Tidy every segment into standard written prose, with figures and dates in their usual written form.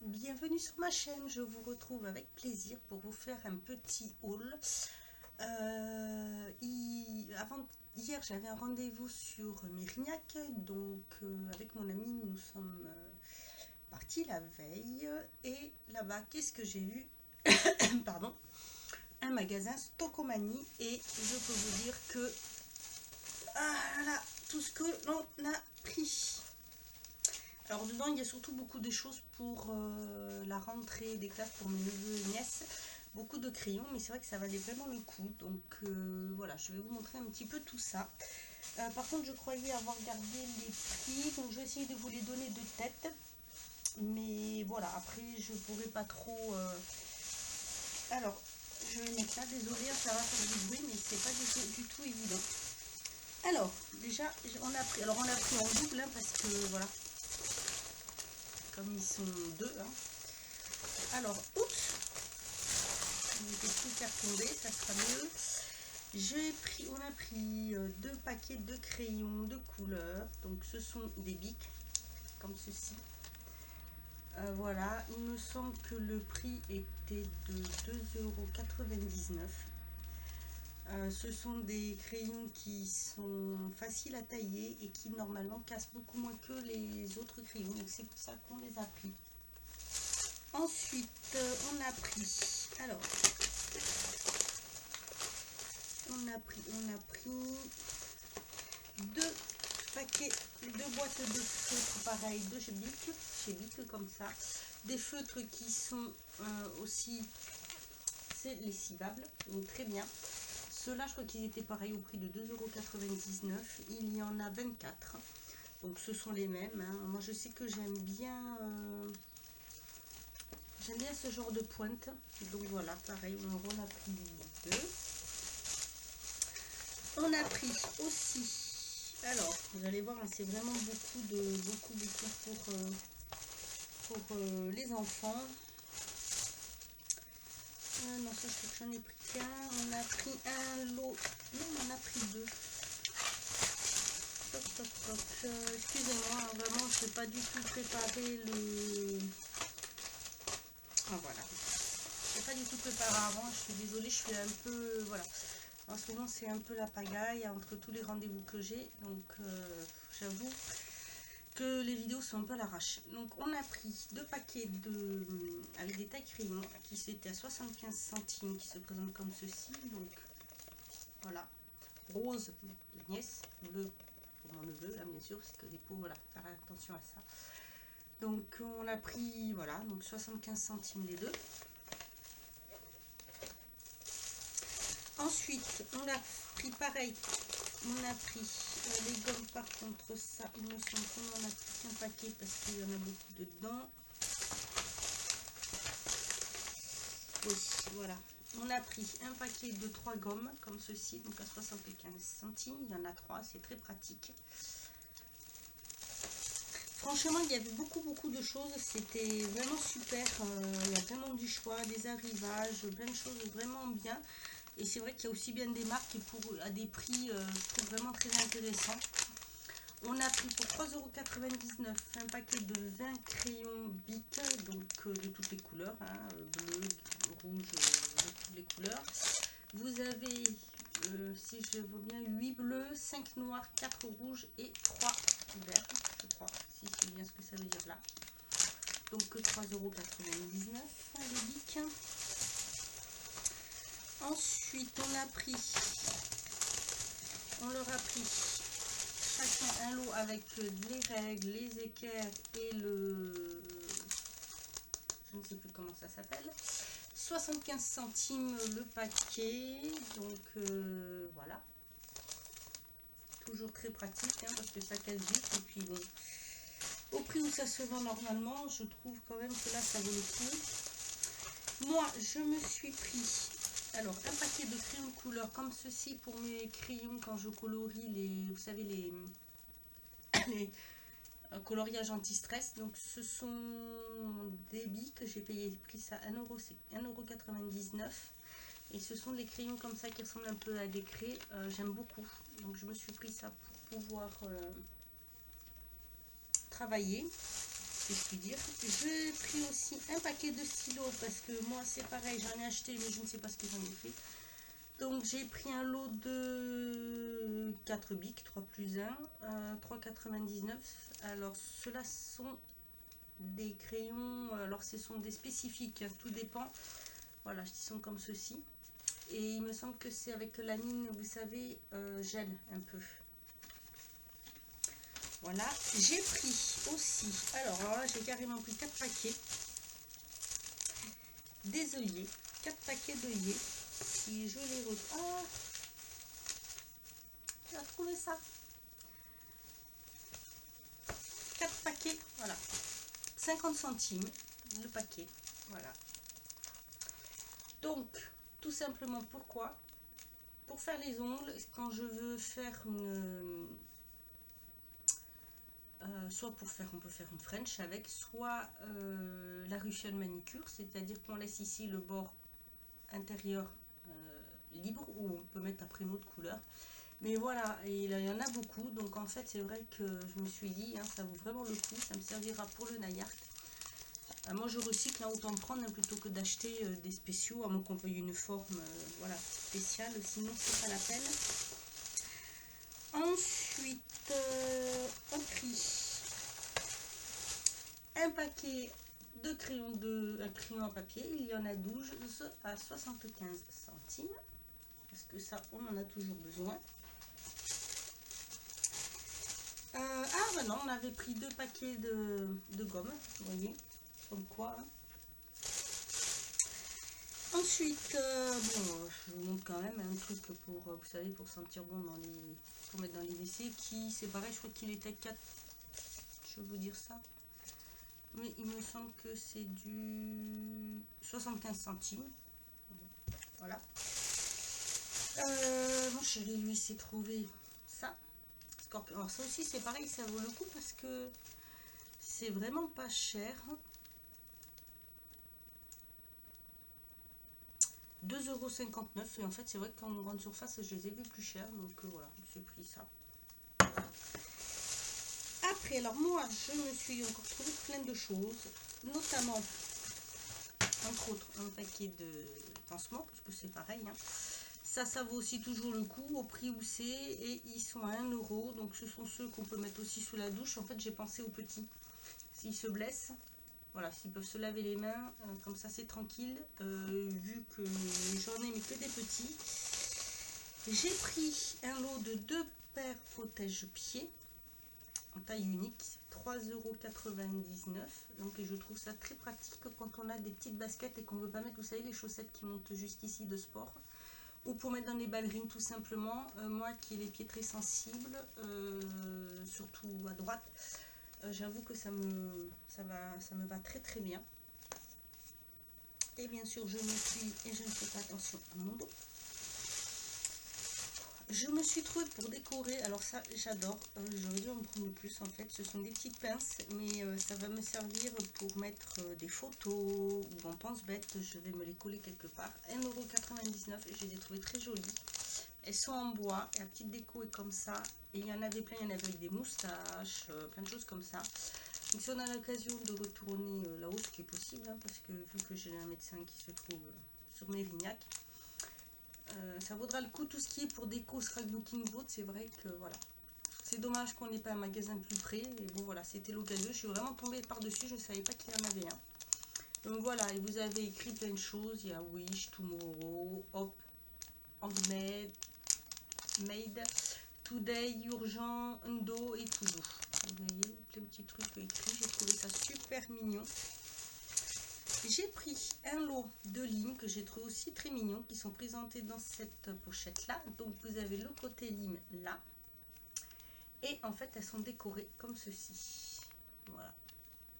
bienvenue sur ma chaîne. Je vous retrouve avec plaisir pour vous faire un petit haul. Hier j'avais un rendez-vous sur Mérignac, donc avec mon ami nous sommes partis la veille et là-bas qu'est-ce que j'ai vu? Pardon, un magasin Stockomanie et je peux vous dire que voilà tout ce que l'on a pris. Alors dedans il y a surtout beaucoup de choses pour la rentrée des classes pour mes neveux et nièces, beaucoup de crayons, mais c'est vrai que ça valait vraiment le coup, donc voilà, je vais vous montrer un petit peu tout ça. Par contre je croyais avoir gardé les prix, donc je vais essayer de vous les donner de tête, mais voilà, après je pourrai pas trop... Alors je vais mettre ça, désolé, ça va faire du bruit, mais c'est pas du tout évident. Alors déjà on a pris en double, hein, parce que voilà, comme ils sont deux, hein. Alors, oups, je vais tout faire tomber, ça sera mieux. On a pris 2 paquets de crayons de couleur, donc ce sont des bics, comme ceci. Voilà, il me semble que le prix était de 2,99 €. Ce sont des crayons qui sont faciles à tailler et qui normalement cassent beaucoup moins que les autres crayons, donc c'est pour ça qu'on les a pris. Ensuite, on a pris deux paquets, 2 boîtes de feutres pareil de chez Bic comme ça, des feutres qui sont aussi lessivables, donc très bien. Ceux-là, je crois qu'ils étaient pareils au prix de 2,99 €. Il y en a 24, donc ce sont les mêmes, hein. Moi, je sais que j'aime bien ce genre de pointe, donc voilà, pareil, on a pris 2. On a pris aussi, alors vous allez voir, hein, c'est vraiment beaucoup pour les enfants. Non, ça je crois que j'en ai pris qu'un. On a pris un lot, non, on a pris 2. Excusez-moi, hein, vraiment je n'ai pas du tout préparé le... voilà, je n'ai pas du tout préparé avant, je suis désolée, je suis un peu... Voilà. En ce moment, c'est un peu la pagaille entre tous les rendez-vous que j'ai, donc j'avoue que les vidéos sont un peu à l'arrache. Donc, on a pris 2 paquets avec des tailles crayons qui étaient à 75 centimes, qui se présentent comme ceci. Donc, voilà, rose de nièce, bleu pour mon neveu, là bien sûr, c'est que des pots, voilà, faire attention à ça. Donc, on a pris, voilà, donc 75 centimes les deux. Ensuite, on a pris pareil, on a pris les gommes, par contre ça, il me semble qu'on en a pris un paquet parce qu'il y en a beaucoup dedans. Oui, voilà. On a pris un paquet de 3 gommes comme ceci, donc à 75 centimes, il y en a 3, c'est très pratique. Franchement, il y avait beaucoup de choses, c'était vraiment super, il y a vraiment du choix, des arrivages, plein de choses vraiment bien. Et c'est vrai qu'il y a aussi bien des marques et à des prix, je trouve vraiment très intéressant. On a pris pour 3,99 € un paquet de 20 crayons Bic, donc de toutes les couleurs, hein, bleu, rouge, de toutes les couleurs. Vous avez, si je vois bien, 8 bleus, 5 noirs, 4 rouges et 3 verts, je crois, si c'est bien ce que ça veut dire là. Donc 3,99 € les Bic. Ensuite, on leur a pris chacun un lot avec les règles, les équerres et je ne sais plus comment ça s'appelle, 75 centimes le paquet, donc voilà, toujours très pratique, hein, parce que ça casse vite, et puis bon, au prix où ça se vend normalement, je trouve quand même que là ça vaut le coup. Moi, je me suis pris... Alors, un paquet de crayons de couleur comme ceci pour mes crayons quand je colorie vous savez, les coloriages anti-stress. Donc, ce sont des bics, j'ai pris ça 1,99 €. Et ce sont des crayons comme ça qui ressemblent un peu à des craies. J'aime beaucoup. Donc, je me suis pris ça pour pouvoir travailler. si je puis dire. J'ai pris aussi un paquet de stylos parce que moi c'est pareil, j'en ai acheté mais je ne sais pas ce que j'en ai fait. Donc j'ai pris un lot de 4 bics, 3 plus 1, 3,99. Alors ceux-là sont des crayons, alors ce sont des spécifiques, tout dépend. Voilà, ils sont comme ceci. Et il me semble que c'est avec la mine, vous savez, gel un peu. Voilà, j'ai pris aussi, alors là j'ai carrément pris 4 paquets des œillets, 4 paquets d'œillets. Si je les retrouve, ah, j'ai retrouvé ça. 4 paquets, voilà, 50 centimes le paquet, voilà. Donc, tout simplement pourquoi? Pour faire les ongles, quand je veux faire une... soit pour faire, on peut faire une French avec, soit la Russian manicure, c'est-à-dire qu'on laisse ici le bord intérieur libre, ou on peut mettre après une autre couleur. Mais voilà, il y en a beaucoup, donc en fait c'est vrai que je me suis dit, hein, ça vaut vraiment le coup, ça me servira pour le nail art. Moi je recycle, hein, autant prendre hein, plutôt que d'acheter des spéciaux, à moins qu'on veuille une forme voilà, spéciale, sinon c'est pas la peine. Ensuite, on pris un paquet de crayons, un crayon à papier, il y en a 12 à 75 centimes, parce que ça on en a toujours besoin. Ah bah non, on avait pris 2 paquets de gomme, vous voyez, comme quoi. Hein. Ensuite, bon, je vous montre quand même un truc pour, vous savez, pour sentir bon dans les, pour mettre dans les WC, qui, c'est pareil, je crois qu'il était 4, je vais vous dire ça, mais il me semble que c'est du 75 centimes, voilà. Mon chéri, lui, s'est trouvé ça, Scorpion. Alors ça aussi, c'est pareil, ça vaut le coup parce que c'est vraiment pas cher. 2,59 € et en fait c'est vrai qu'en grande surface je les ai vus plus chers, donc voilà, j'ai pris ça. Après, alors moi je me suis encore trouvé plein de choses, notamment entre autres un paquet de pansements, parce que c'est pareil, hein. Ça vaut aussi toujours le coup au prix où c'est, et ils sont à 1 €, donc ce sont ceux qu'on peut mettre aussi sous la douche. En fait j'ai pensé aux petits, s'ils se blessent, voilà, s'ils peuvent se laver les mains, comme ça c'est tranquille, vu que j'en ai mais que des petits. J'ai pris un lot de 2 paires protège-pieds en taille unique, 3,99 €. Donc et je trouve ça très pratique quand on a des petites baskets et qu'on ne veut pas mettre, vous savez, les chaussettes qui montent jusqu'ici de sport, ou pour mettre dans les ballerines tout simplement. Moi qui ai les pieds très sensibles, surtout à droite, j'avoue que ça me va très très bien. Et bien sûr je me suis, et je ne fais pas attention à mon dos, je me suis trouvée pour décorer, alors ça j'adore, j'aurais dû en prendre plus en fait, ce sont des petites pinces, mais ça va me servir pour mettre des photos ou en pense-bête, je vais me les coller quelque part. 1,99 € et je les ai trouvées très jolies. Elles sont en bois, et la petite déco est comme ça, et il y en avait plein, il y en avait avec des moustaches, plein de choses comme ça. Donc si on a l'occasion de retourner là-haut, ce qui est possible, hein, parce que vu que j'ai un médecin qui se trouve sur Mérignac, ça vaudra le coup. Tout ce qui est pour déco, scrapbooking, boat, c'est vrai que voilà. C'est dommage qu'on n'ait pas un magasin plus près. Et bon voilà, c'était l'occasion. Je suis vraiment tombée par-dessus, je ne savais pas qu'il y en avait un. Donc voilà, et vous avez écrit plein de choses. Il y a Wish, Tomorrow, Hop, Handmade, Made, Today, Urgent, Undo et tout doux. Vous voyez, plein de petits trucs écrits. J'ai trouvé ça super mignon. J'ai pris un lot de limes que j'ai trouvé aussi très mignons, qui sont présentés dans cette pochette là. Donc vous avez le côté lime là, et en fait elles sont décorées comme ceci. Voilà,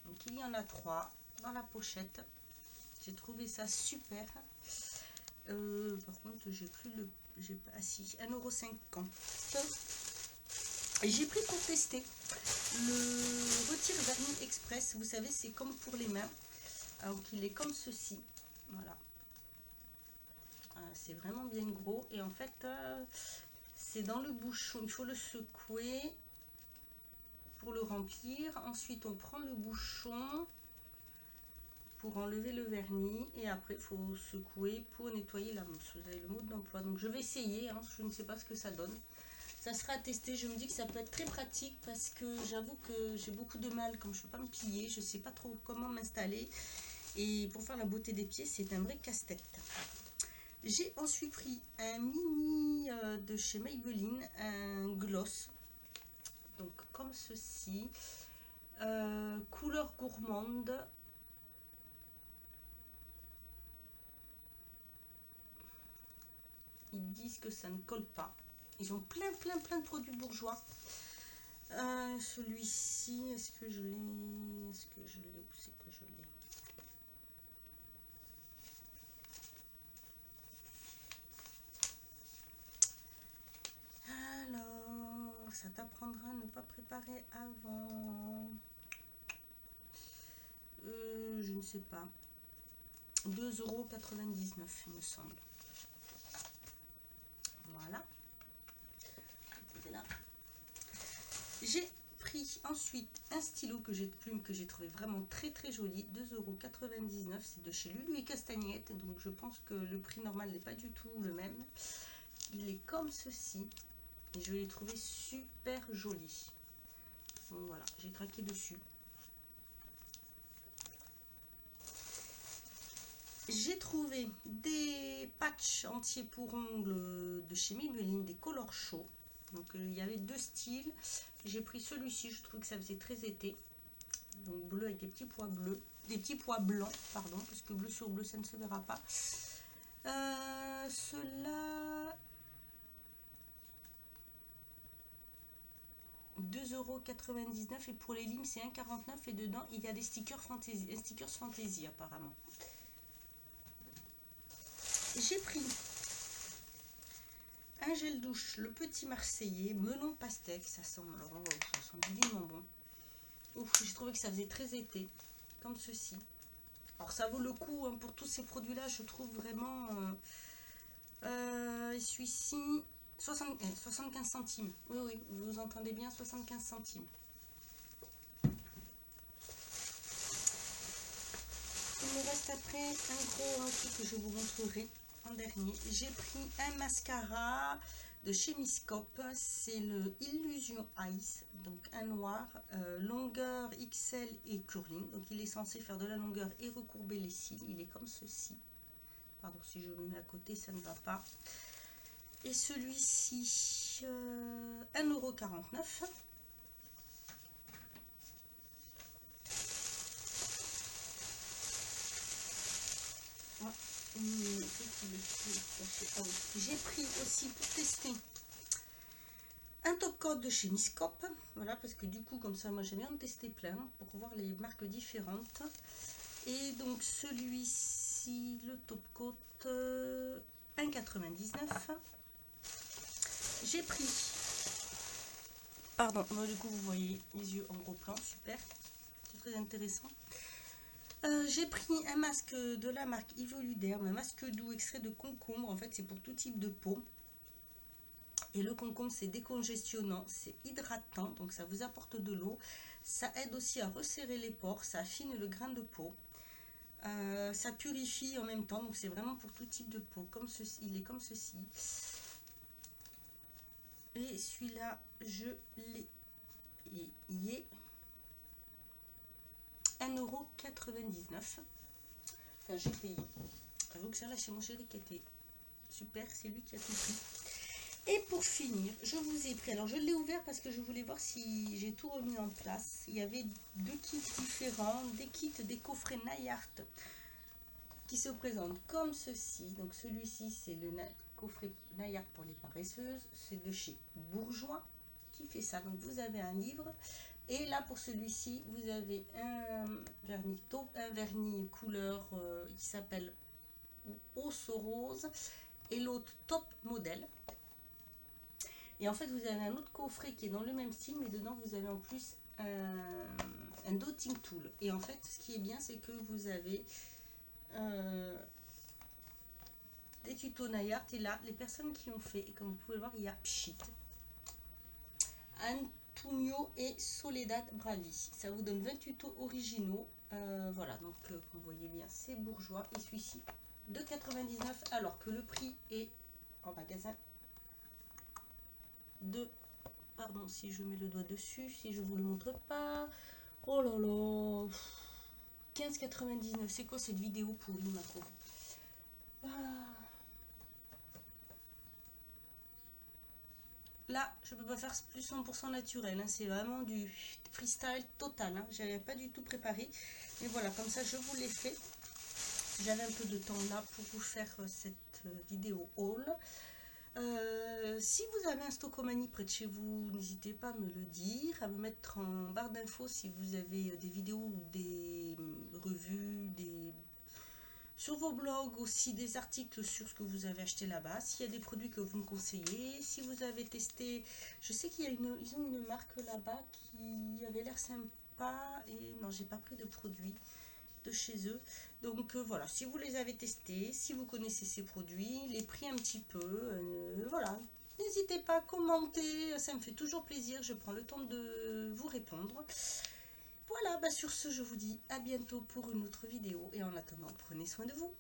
donc il y en a 3 dans la pochette. J'ai trouvé ça super. Par contre j'ai plus le, j'ai pas, ah si, 1,50 €. Et j'ai pris pour tester le retire vernis express. Vous savez, c'est comme pour les mains. Donc il est comme ceci, voilà, c'est vraiment bien gros, et en fait c'est dans le bouchon, il faut le secouer pour le remplir. Ensuite, on prend le bouchon pour enlever le vernis. Et après, il faut secouer pour nettoyer la mousse. Vous avez le mode d'emploi. Donc, je vais essayer. Hein, je ne sais pas ce que ça donne. Ça sera à tester. Je me dis que ça peut être très pratique parce que j'avoue que j'ai beaucoup de mal. Comme je ne peux pas me plier, je ne sais pas trop comment m'installer. Et pour faire la beauté des pieds, c'est un vrai casse-tête. J'ai ensuite pris un mini de chez Maybelline, un gloss. Donc comme ceci. Couleur gourmande. Ils disent que ça ne colle pas. Ils ont plein de produits bourgeois. Celui-ci, est-ce que je l'ai? Est-ce que je l'ai? Où c'est que je l'ai? Alors, ça t'apprendra à ne pas préparer avant. Je ne sais pas. 2,99 € il me semble. Voilà. J'ai pris ensuite un stylo que j'ai de plume que j'ai trouvé vraiment très joli. 2,99 €. C'est de chez Lulu et Castagnette. Donc je pense que le prix normal n'est pas du tout le même. Il est comme ceci. Et je l'ai trouvé super joli. Donc voilà, j'ai craqué dessus. J'ai trouvé des patchs entiers pour ongles de chez Maybelline, des color show. Donc il y avait deux styles. J'ai pris celui-ci, je trouve que ça faisait très été. Donc bleu avec des petits pois bleus, des petits pois blancs, pardon, parce que bleu sur bleu ça ne se verra pas. Cela 2,99 € et pour les limes c'est 1,49 € et dedans il y a des stickers fantasy apparemment. J'ai pris un gel douche, le petit Marseillais, melon pastèque, ça sent divinement bon. Ouf, j'ai trouvé que ça faisait très été, comme ceci. Alors ça vaut le coup hein, pour tous ces produits-là, je trouve vraiment. Celui-ci, 75 centimes. Oui, vous entendez bien, 75 centimes. Il me reste après un gros truc que je vous montrerai en dernier. J'ai pris un mascara de chez Miscope, c'est le Illusion Ice, donc un noir, longueur XL et curling. Donc il est censé faire de la longueur et recourber les cils. Il est comme ceci. Pardon, si je le mets à côté, ça ne va pas. Et celui-ci, 1,49 €. J'ai pris aussi pour tester un top coat de chez Miscope, voilà, parce que du coup comme ça moi j'aime bien en tester plein pour voir les marques différentes. Et donc celui-ci, le top coat, 1,99 €. J'ai pris, pardon, du coup vous voyez les yeux en gros plan, super, c'est très intéressant. J'ai pris un masque de la marque Evoluderm, un masque doux extrait de concombre. En fait, c'est pour tout type de peau. Et le concombre, c'est décongestionnant, c'est hydratant, donc ça vous apporte de l'eau. Ça aide aussi à resserrer les pores, ça affine le grain de peau. Ça purifie en même temps, donc c'est vraiment pour tout type de peau. Comme ceci, il est comme ceci. Et celui-là, je l'ai. Et il est 1,99 €. Enfin, j'ai payé. J'avoue que ça là chez mon chéri qui était super, c'est lui qui a tout pris. Et pour finir, je vous ai pris, alors je l'ai ouvert parce que je voulais voir si j'ai tout remis en place. Il y avait deux kits différents, des kits, des coffrets Nayart qui se présentent comme ceci. Donc celui-ci c'est le coffret Nayart pour les paresseuses, c'est de chez Bourjois qui fait ça. Donc vous avez un livre. Et là pour celui-ci, vous avez un vernis taupe, un vernis couleur qui s'appelle Osso Rose et l'autre Top Modèle. Et en fait vous avez un autre coffret qui est dans le même style, mais dedans vous avez en plus un dotting tool. Et en fait ce qui est bien c'est que vous avez des tutos Nayart. Et là les personnes qui ont fait, et comme vous pouvez le voir, il y a Pchit, un Pugno et Soledad Bravi. Ça vous donne 20 tutos originaux. Voilà, donc vous voyez bien, c'est bourgeois. Et celui-ci, 2,99 €, alors que le prix est en magasin de... Pardon si je mets le doigt dessus, si je vous le montre pas. Oh là là, 15,99 €. C'est quoi cette vidéo pourrie, ma pauvre? Là, je peux pas faire plus 100% naturel, hein. C'est vraiment du freestyle total, hein. J'avais pas du tout préparé. Mais voilà, comme ça, je vous l'ai fait. J'avais un peu de temps là pour vous faire cette vidéo haul. Si vous avez un Stockomanie près de chez vous, n'hésitez pas à me le dire, à me mettre en barre d'infos si vous avez des vidéos ou des revues, sur vos blogs aussi des articles sur ce que vous avez acheté là-bas, s'il y a des produits que vous me conseillez, si vous avez testé, je sais qu'ils ont une marque là-bas qui avait l'air sympa, et non, j'ai pas pris de produits de chez eux. Donc voilà, si vous les avez testés, si vous connaissez ces produits, les prix un petit peu, voilà. N'hésitez pas à commenter, ça me fait toujours plaisir, je prends le temps de vous répondre. Voilà, bah sur ce, je vous dis à bientôt pour une autre vidéo et en attendant, prenez soin de vous.